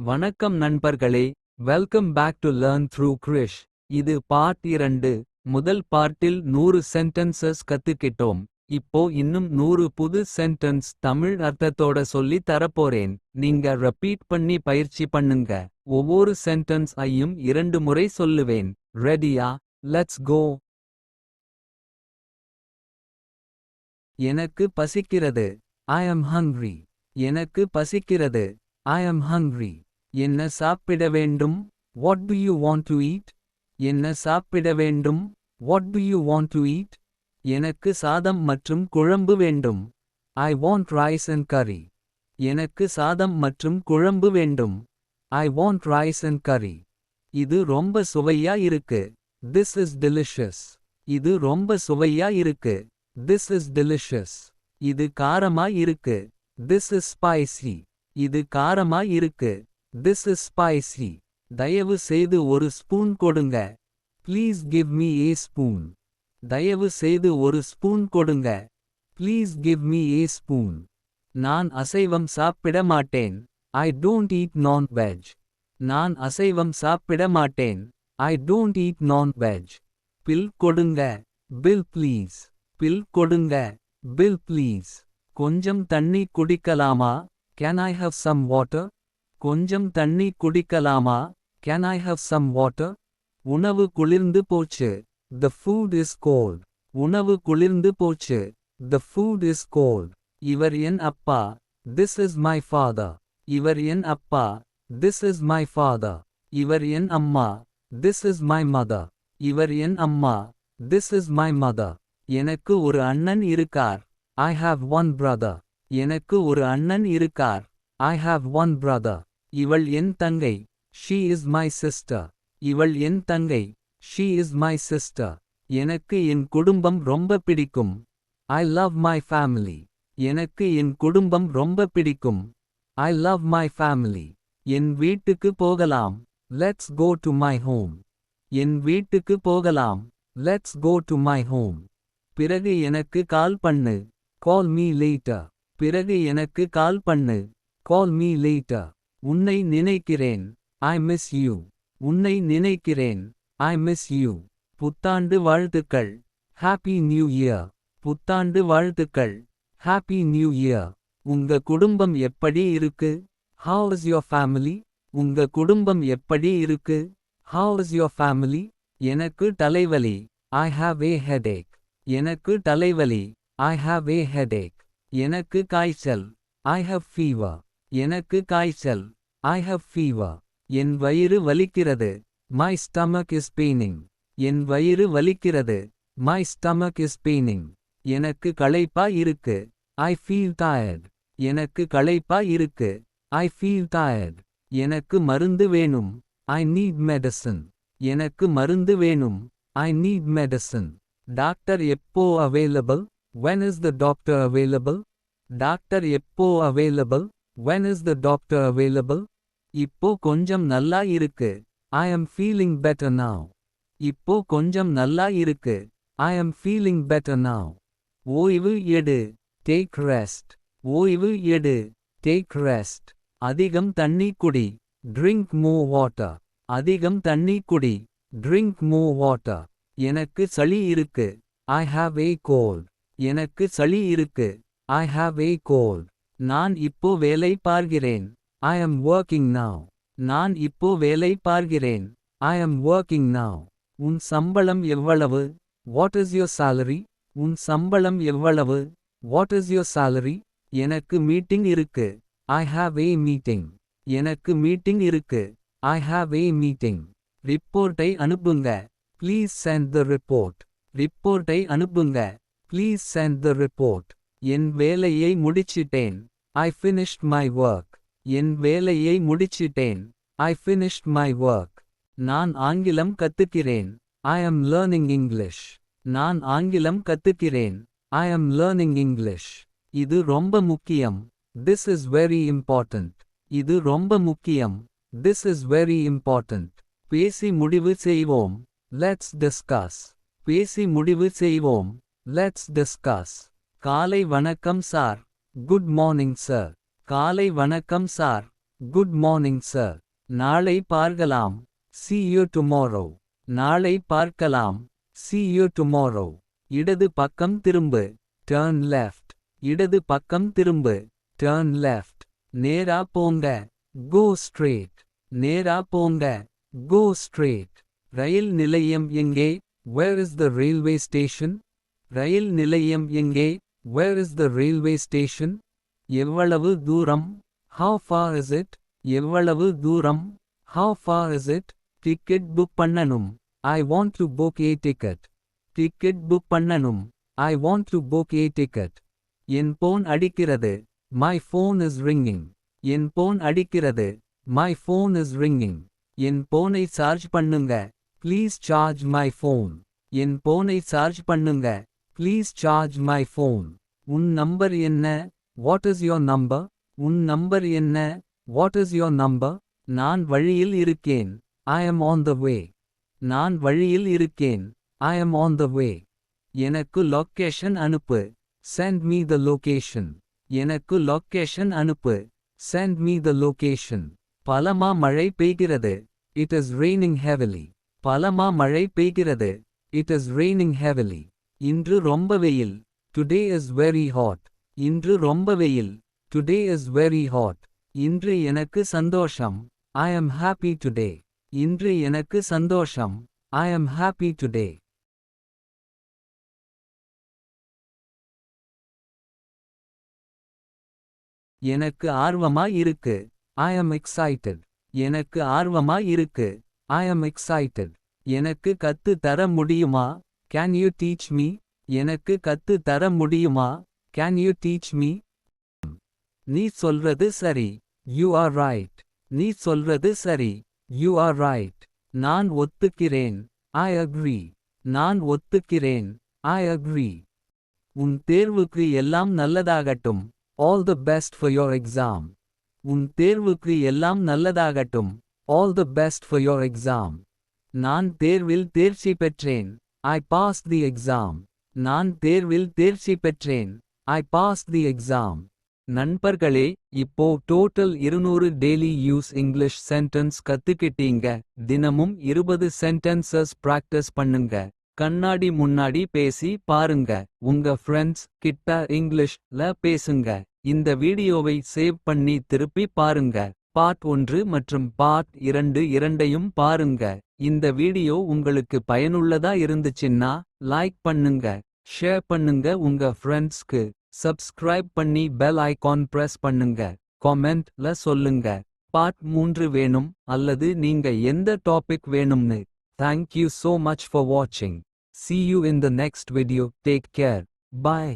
வணக்கம் நண்பர்களே. Welcome back to learn through Krish. இது பார்ட் 2. முதல் பார்ட்டில் 100 சென்டென்சஸ் கத்துக்கிட்டோம். இப்போ இன்னும் 100 புது சென்டென்ஸ் தமிழ் அர்த்தத்தோட சொல்லி தரப்போறேன். நீங்க ரிப்பீட் பண்ணி பயிற்சி பண்ணுங்க. ஒவ்வொரு சென்டென்ஸ் ஐயும் 2 முறை சொல்லுவேன். ரெடியா? Let's go. எனக்கு பசிக்கிறது. I am hungry. எனக்கு பசிக்கிறது. I am hungry. என்ன சாப்பிட வேண்டும்? What do you want to eat? என்ன சாப்பிட வேண்டும்? What do you want to eat? எனக்கு சாதம் மற்றும் குழம்பு வேண்டும். I want rice and curry. எனக்கு சாதம் மற்றும் குழம்பு வேண்டும். I want rice and curry. இது ரொம்ப சுவையா இருக்கு. This is delicious. இது ரொம்ப சுவையா இருக்கு. This is delicious. இது காரமா இருக்கு. This is spicy. இது காரமா இருக்கு. This is spicy. தயவு செய்து ஒரு ஸ்பூன் கொடுங்க. Please give me a spoon. தயவு செய்து ஒரு ஸ்பூன் கொடுங்க. Please give me a spoon. நான் அசைவம் சாப்பிட மாட்டேன். I don't eat non-veg. நான் அசைவம் சாப்பிட மாட்டேன். I don't eat non-veg. Bill கொடுங்க. Bill please. பில் கொடுங்க. Bill please. கொஞ்சம் தண்ணி குடிக்கலாமா? Can I have some water? கொஞ்சம் தண்ணி குடிக்கலாமா? Can I have some water? உணவு குளிர்ந்து போச்சு. The food is cold. உணவு குளிர்ந்து போச்சு. The food is cold. இவர் என் அப்பா. This is my father. இவர் என் அப்பா. This is my father. இவர் என் அம்மா. This is my mother. இவர் என் அம்மா. This is my mother. எனக்கு ஒரு அண்ணன் இருக்கார். I have one brother. எனக்கு ஒரு அண்ணன் இருக்கார். I have one brother. இவள் என் தங்கை. She is my sister. இவள் என் தங்கை. She is my sister. எனக்கு என் குடும்பம் ரொம்ப பிடிக்கும். I love my family. எனக்கு என் குடும்பம் ரொம்ப பிடிக்கும். I love my family. என் வீட்டுக்கு போகலாம். Let's go to my home. என் வீட்டுக்கு போகலாம். Let's go to my home. பிறகு எனக்கு கால் பண்ணு. Call me later. பிறகு எனக்கு கால் பண்ணு. Call me later. உன்னை நினைக்கிறேன். I miss you. உன்னை நினைக்கிறேன். I miss you. புத்தாண்டு வாழ்த்துக்கள். Happy New Year. புத்தாண்டு வாழ்த்துக்கள். Happy New Year. உங்க குடும்பம் எப்படி இருக்கு? How is your family? உங்க குடும்பம் எப்படி இருக்கு? How is your family? எனக்கு தலைவலி. I have a headache. எனக்கு தலைவலி. I have a headache. எனக்கு காய்ச்சல். I have fever. எனக்கு காய்ச்சல். I have fever. என் வயிறு வலிக்கிறது. My stomach is paining. என் வயிறு வலிக்கிறது. My stomach is paining. எனக்கு களைப்பா இருக்கு. I feel tired. எனக்கு களைப்பா இருக்கு. I feel tired. எனக்கு மருந்து வேணும். I need medicine. எனக்கு மருந்து வேணும். I need medicine. டாக்டர் எப்போ available? When is the doctor available? Doctor எப்போ available? When is the doctor available? இப்போ கொஞ்சம் நல்லா இருக்கு. I am feeling better now. இப்போ கொஞ்சம் நல்லா இருக்கு. I am feeling better now. ஓய்வு எடு. Take rest. ஓய்வு எடு. Take rest. அதிகம் தண்ணி குடி. Drink more water. அதிகம் தண்ணி குடி. Drink more water. எனக்கு சளி இருக்கு. I have a cold. எனக்கு சளி இருக்கு. I have a cold. நான் இப்போ வேலை பார்க்கிறேன். I am working now. நான் இப்போ வேலை பார்க்கிறேன். I am working now. உன் சம்பளம் எவ்வளவு? What is your salary? உன் சம்பளம் எவ்வளவு? What is your salary? எனக்கு மீட்டிங் இருக்கு. I have a meeting. எனக்கு மீட்டிங் இருக்கு. I have a meeting. ரிப்போர்ட்டை அனுப்புங்க. Please send the report. ரிப்போர்ட்டை அனுப்புங்க. Please send the report. என் வேலையை முடிச்சிட்டேன். I finished my work. என் வேலையை முடிச்சிட்டேன். I finished my work. நான் ஆங்கிலம் கத்துக்கிறேன். I am learning English. நான் ஆங்கிலம் கத்துக்கிறேன். I am learning English. இது ரொம்ப முக்கியம். This is very important. இது ரொம்ப முக்கியம். This is very important. பேசி முடிவு செய்வோம். Let's discuss. பேசி முடிவு செய்வோம். Let's discuss. காலை வணக்கம் சார். Good morning sir. காலை வணக்கம் சார். Good morning sir. நாளை பார்க்கலாம். See you tomorrow. நாளை பார்க்கலாம். See you tomorrow. இடது பக்கம் திரும்பு. Turn left. இடது பக்கம் திரும்பு. Turn left. நேரா போங்க. Go straight. நேரா போங்க. Go straight. ரயில் நிலையம் எங்கே? Where is the railway station? ரயில் நிலையம் எங்கே? Where is the railway station? எவ்வளவு தூரம்? How far is it? எவ்வளவு தூரம்? How far is it? Ticket book பண்ணனும். I want to book a ticket. Ticket book பண்ணனும். I want to book a ticket. N phone அடிக்கிறது. My phone is ringing. N phone அடிக்கிறது. My phone is ringing. என் போனை charge பண்ணுங்க. Please charge my phone. என் போனை charge பண்ணுங்க. Please charge my phone. உன் number என்ன? What is your number? உன் number என்ன? What is your number? நான் வழியில் இருக்கேன். I am on the way. நான் வழியில் இருக்கேன். I am on the way. எனக்கு லொகேஷன் அனுப்பு. Send me the location. எனக்கு லொகேஷன் அனுப்பு. Send me the location. பலமா மழை பெய்கிறது. It is raining heavily. பலமா மழை பெய்கிறது. It is raining heavily. இன்று ரொம்ப வெயில். Today is very hot. இன்று ரொம்ப வெயில். Today is very hot. இன்று எனக்கு சந்தோஷம். I am happy today. இன்று எனக்கு சந்தோஷம். I am happy today. எனக்கு ஆர்வமா இருக்கு. I am excited. எனக்கு ஆர்வமா இருக்கு. I am excited. எனக்கு கத்து தர முடியுமா? Can you teach me? எனக்கு கத்து தர முடியுமா? Can you teach me? நீ சொல்றது சரி. You are right. நீ சொல்றது சரி. You are right. நான் ஒத்துக்கிறேன். I agree. நான் ஒத்துக்கிறேன். I agree. உன் தேர்வுக்கு எல்லாம் நல்லதாகட்டும். All the best for your exam. உன் தேர்வுக்கு எல்லாம் நல்லதாகட்டும். All the best for your exam. நான் தேர்வில் தேர்ச்சி பெற்றேன். I passed the exam. நான் தேர்வில் தேர்ச்சி பெற்றேன். I passed the exam. நண்பர்களே, இப்போ total 200 daily use English sentence கத்துக்கிட்டீங்க. தினமும் 20 சென்டென்சஸ் பிராக்டிஸ் பண்ணுங்க. கண்ணாடி முன்னாடி பேசி பாருங்க. உங்க ஃப்ரெண்ட்ஸ் கிட்ட இங்கிலீஷ்ல பேசுங்க. இந்த வீடியோவை சேவ் பண்ணி திருப்பி பாருங்க. பார்ட் 1 மற்றும் பார்ட் 2 இரண்டையும் பாருங்க. இந்த வீடியோ உங்களுக்கு பயனுள்ளதா இருந்துச்சுன்னா லைக் பண்ணுங்க, ஷேர் பண்ணுங்க உங்க ஃப்ரெண்ட்ஸ்க்கு. சப்ஸ்கிரைப் பண்ணி பெல் ஐகான் பிரஸ் பண்ணுங்க. காமெண்ட்ல சொல்லுங்க பார்ட் 3 வேணும் அல்லது நீங்க எந்த டாபிக் வேணும்னு. Thank you so much for watching. See you in the next video. Take care. Bye.